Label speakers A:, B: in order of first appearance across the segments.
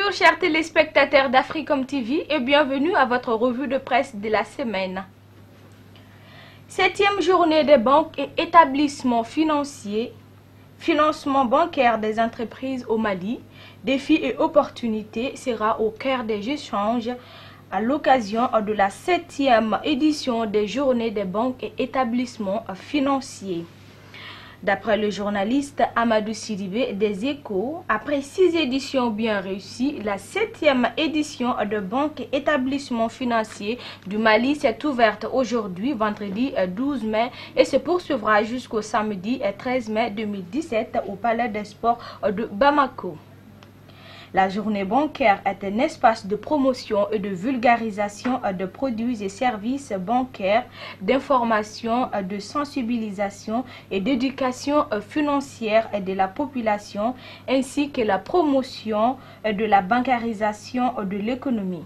A: Bonjour chers téléspectateurs d'Africom TV et bienvenue à votre revue de presse de la semaine. 7e journée des banques et établissements financiers, financement bancaire des entreprises au Mali, défis et opportunités sera au cœur des échanges à l'occasion de la 7e édition des journées des banques et établissements financiers. D'après le journaliste Amadou Sidibé des Échos, après 6 éditions bien réussies, la 7e édition de Banques et établissements financiers du Mali s'est ouverte aujourd'hui, vendredi 12 mai, et se poursuivra jusqu'au samedi 13 mai 2017 au Palais des Sports de Bamako. La journée bancaire est un espace de promotion et de vulgarisation de produits et services bancaires, d'information, de sensibilisation et d'éducation financière de la population, ainsi que la promotion de la bancarisation de l'économie.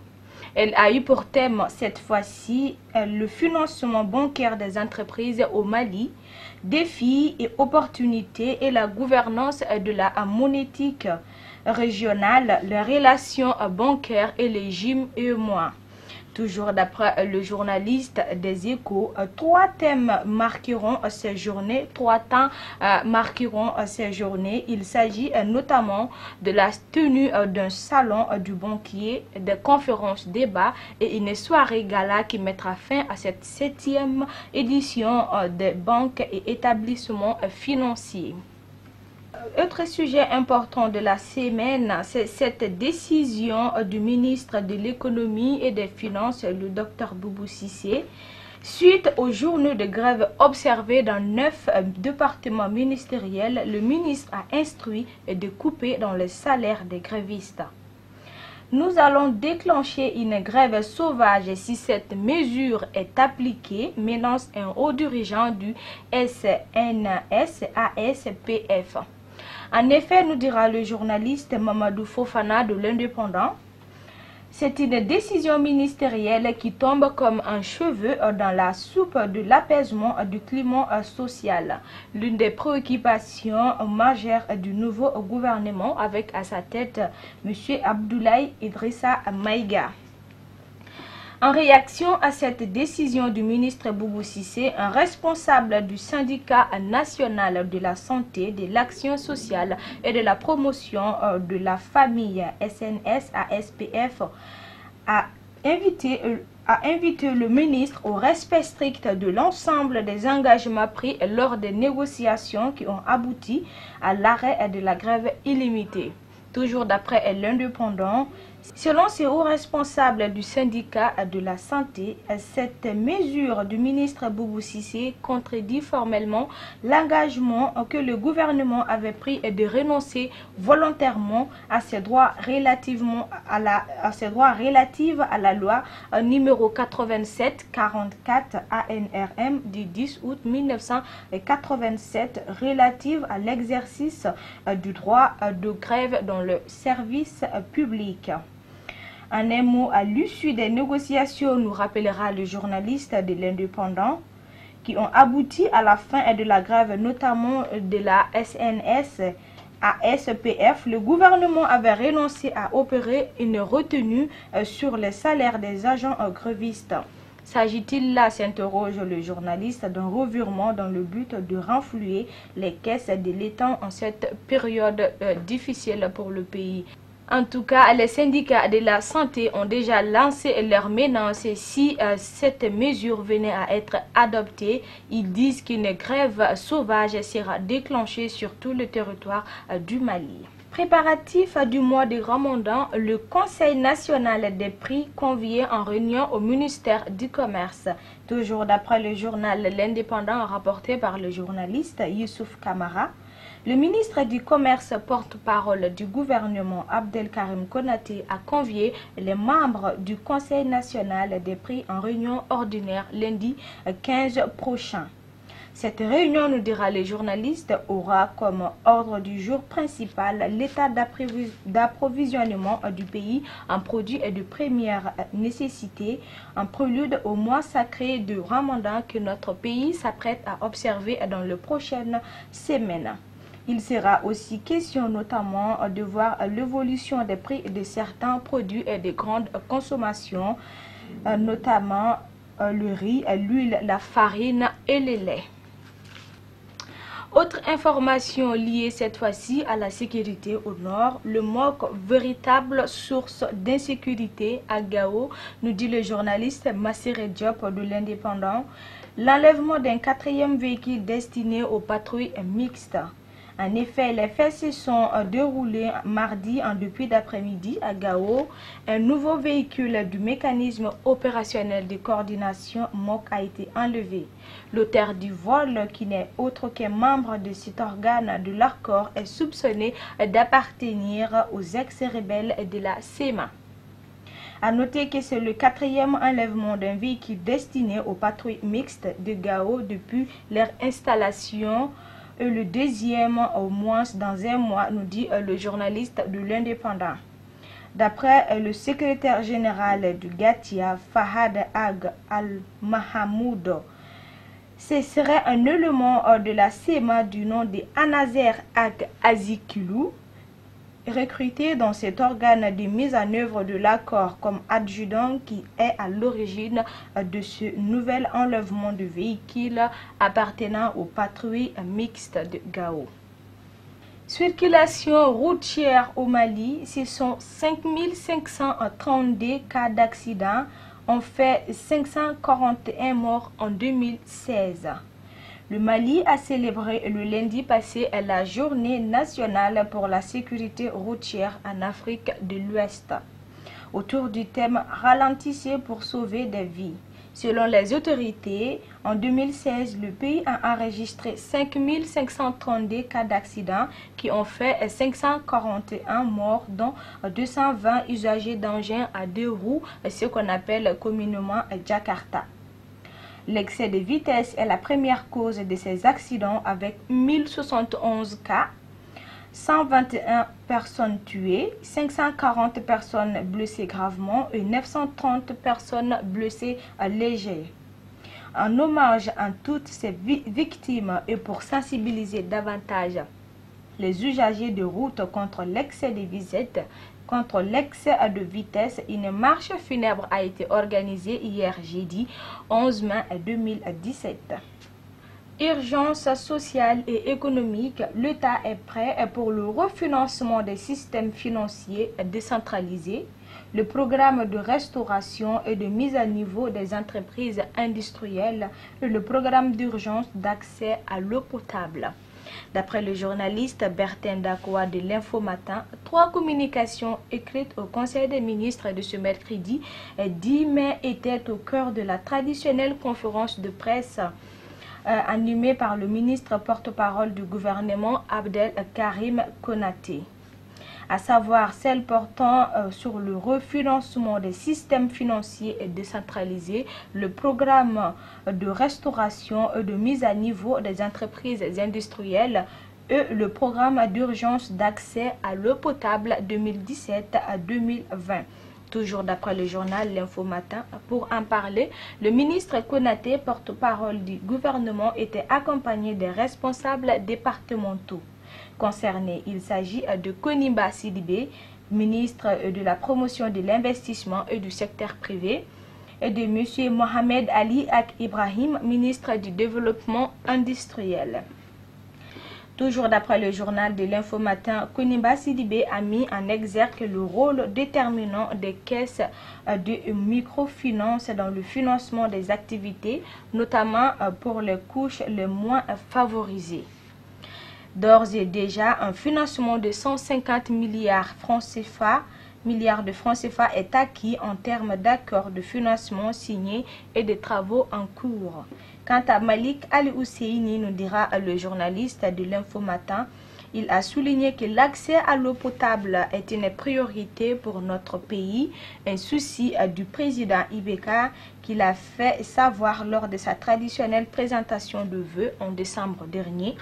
A: Elle a eu pour thème cette fois-ci le financement bancaire des entreprises au Mali, défis et opportunités et la gouvernance de la monétique régionale, les relations bancaires et les GIM-EMOA. Toujours d'après le journaliste des Échos, 3 thèmes marqueront ces journées, 3 temps marqueront ces journées. Il s'agit notamment de la tenue d'un salon du banquier, de conférences, débats et une soirée gala qui mettra fin à cette 7e édition des banques et établissements financiers. Autre sujet important de la semaine, c'est cette décision du ministre de l'économie et des finances, le Dr Boubou Cissé, suite aux journées de grève observées dans 9 départements ministériels. Le ministre a instruit de couper dans les salaires des grévistes. Nous allons déclencher une grève sauvage si cette mesure est appliquée, menace un haut dirigeant du SNS-ASPF. En effet, nous dira le journaliste Mamadou Fofana de l'Indépendant, c'est une décision ministérielle qui tombe comme un cheveu dans la soupe de l'apaisement du climat social. L'une des préoccupations majeures du nouveau gouvernement avec à sa tête M. Abdoulaye Idrissa Maïga. En réaction à cette décision du ministre Boubou Cissé, un responsable du syndicat national de la santé, de l'action sociale et de la promotion de la famille SNS-ASPF a invité le ministre au respect strict de l'ensemble des engagements pris lors des négociations qui ont abouti à l'arrêt de la grève illimitée. Toujours d'après l'Indépendant, selon ces hauts responsables du syndicat de la santé, cette mesure du ministre Boubou Cissé contredit formellement l'engagement que le gouvernement avait pris de renoncer volontairement à ses droits relatifs à la loi numéro 87-44 ANRM du 10 août 1987 relative à l'exercice du droit de grève dans le service public. En un mot, à l'issue des négociations, nous rappellera le journaliste de l'Indépendant, qui ont abouti à la fin de la grève, notamment de la SNS à SPF, le gouvernement avait renoncé à opérer une retenue sur les salaires des agents grévistes. S'agit-il là, s'interroge le journaliste, d'un revirement dans le but de renflouer les caisses de l'État en cette période difficile pour le pays? En tout cas, les syndicats de la santé ont déjà lancé leur menace si cette mesure venait à être adoptée. Ils disent qu'une grève sauvage sera déclenchée sur tout le territoire du Mali. Préparatif du mois de Ramadan, le Conseil national des prix convié en réunion au ministère du Commerce. Toujours d'après le journal L'Indépendant rapporté par le journaliste Youssouf Kamara, le ministre du Commerce, porte-parole du gouvernement Abdelkarim Konaté, a convié les membres du Conseil national des prix en réunion ordinaire lundi 15 prochain. Cette réunion, nous dira les journalistes, aura comme ordre du jour principal l'état d'approvisionnement du pays en produits de première nécessité, en prélude au mois sacré de Ramadan que notre pays s'apprête à observer dans les prochaines semaines. Il sera aussi question notamment de voir l'évolution des prix de certains produits et de grande consommation, notamment le riz, l'huile, la farine et le lait. Autre information liée cette fois-ci à la sécurité au nord, le MOC, véritable source d'insécurité à Gao, nous dit le journaliste Massiré Diop de l'Indépendant. L'enlèvement d'un 4e véhicule destiné aux patrouilles mixtes. En effet, les faits se sont déroulés mardi en début d'après-midi à Gao. Un nouveau véhicule du mécanisme opérationnel de coordination MOC a été enlevé. L'auteur du vol, qui n'est autre qu'un membre de cet organe de l'ARCOR, est soupçonné d'appartenir aux ex-rebelles de la SEMA. À noter que c'est le 4e enlèvement d'un véhicule destiné aux patrouilles mixtes de Gao depuis leur installation et le 2e au moins dans un mois, nous dit le journaliste de l'Indépendant. D'après le secrétaire général du Gatia, Fahad Ag Al-Mahamoud, ce serait un élément de la SEMA du nom de Anazer Ag Azikulu, recruté dans cet organe de mise en œuvre de l'accord comme adjudant, qui est à l'origine de ce nouvel enlèvement de véhicules appartenant aux patrouilles mixtes de Gao. Circulation routière au Mali, ce sont 5532 cas d'accident, ont fait 541 morts en 2016. Le Mali a célébré le lundi passé la journée nationale pour la sécurité routière en Afrique de l'Ouest, autour du thème « Ralentissez pour sauver des vies ». Selon les autorités, en 2016, le pays a enregistré 5532 cas d'accidents qui ont fait 541 morts, dont 220 usagers d'engins à 2 roues, ce qu'on appelle communément Jakarta. L'excès de vitesse est la première cause de ces accidents avec 1071 cas, 121 personnes tuées, 540 personnes blessées gravement et 930 personnes blessées légères. En hommage à toutes ces victimes et pour sensibiliser davantage les usagers de route contre l'excès de vitesse, une marche funèbre a été organisée hier jeudi 11 mai 2017. Urgence sociale et économique, l'État est prêt pour le refinancement des systèmes financiers décentralisés, le programme de restauration et de mise à niveau des entreprises industrielles et le programme d'urgence d'accès à l'eau potable. D'après le journaliste Bertin Dakoa de l'Info Matin, 3 communications écrites au Conseil des ministres de ce mercredi 10 mai étaient au cœur de la traditionnelle conférence de presse animée par le ministre porte-parole du gouvernement Abdel Karim Konaté, à savoir celle portant sur le refinancement des systèmes financiers décentralisés, le programme de restauration et de mise à niveau des entreprises industrielles et le programme d'urgence d'accès à l'eau potable 2017 à 2020. Toujours d'après le journal L'Info Matin, pour en parler, le ministre Konaté, porte-parole du gouvernement, était accompagné des responsables départementaux concernés. Il s'agit de Koniba Sidibé, ministre de la promotion de l'investissement et du secteur privé, et de M. Mohamed Ali Ak Ibrahim, ministre du développement industriel. Toujours d'après le journal de l'Info Matin, Koniba Sidibé a mis en exergue le rôle déterminant des caisses de microfinance dans le financement des activités, notamment pour les couches les moins favorisées. D'ores et déjà, un financement de 150 milliards de francs CFA est acquis en termes d'accords de financement signés et de travaux en cours. Quant à Malik Ali-Ousseini, nous dira le journaliste de l'Info Matin, il a souligné que l'accès à l'eau potable est une priorité pour notre pays, un souci du président Ibeka qu'il a fait savoir lors de sa traditionnelle présentation de vœux en décembre dernier.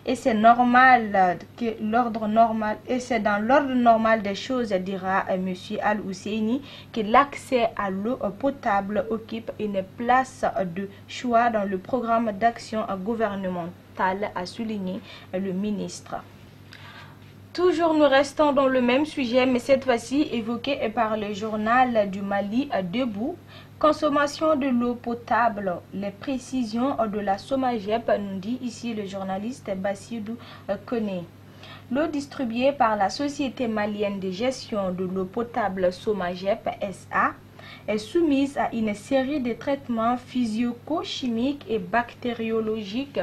A: et c'est normal que l'ordre normal et c'est dans l'ordre normal des choses, dira Monsieur Al-Husseini, que l'accès à l'eau potable occupe une place de choix dans le programme d'action gouvernemental, a souligné le ministre. Toujours nous restons dans le même sujet, mais cette fois-ci évoqué par le journal du Mali Debout. Consommation de l'eau potable, les précisions de la SOMAGEP, nous dit ici le journaliste Bassidou Koné. L'eau distribuée par la Société malienne de gestion de l'eau potable SOMAGEP SA est soumise à une série de traitements physico-chimiques et bactériologiques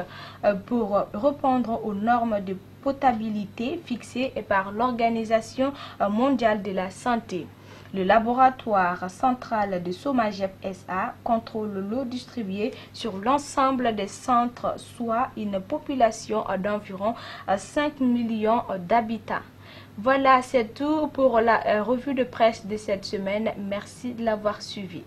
A: pour répondre aux normes de potabilité fixées par l'Organisation mondiale de la santé. Le laboratoire central de SOMAGEP SA contrôle l'eau distribuée sur l'ensemble des centres, soit une population d'environ 5 millions d'habitants. Voilà, c'est tout pour la revue de presse de cette semaine. Merci de l'avoir suivi.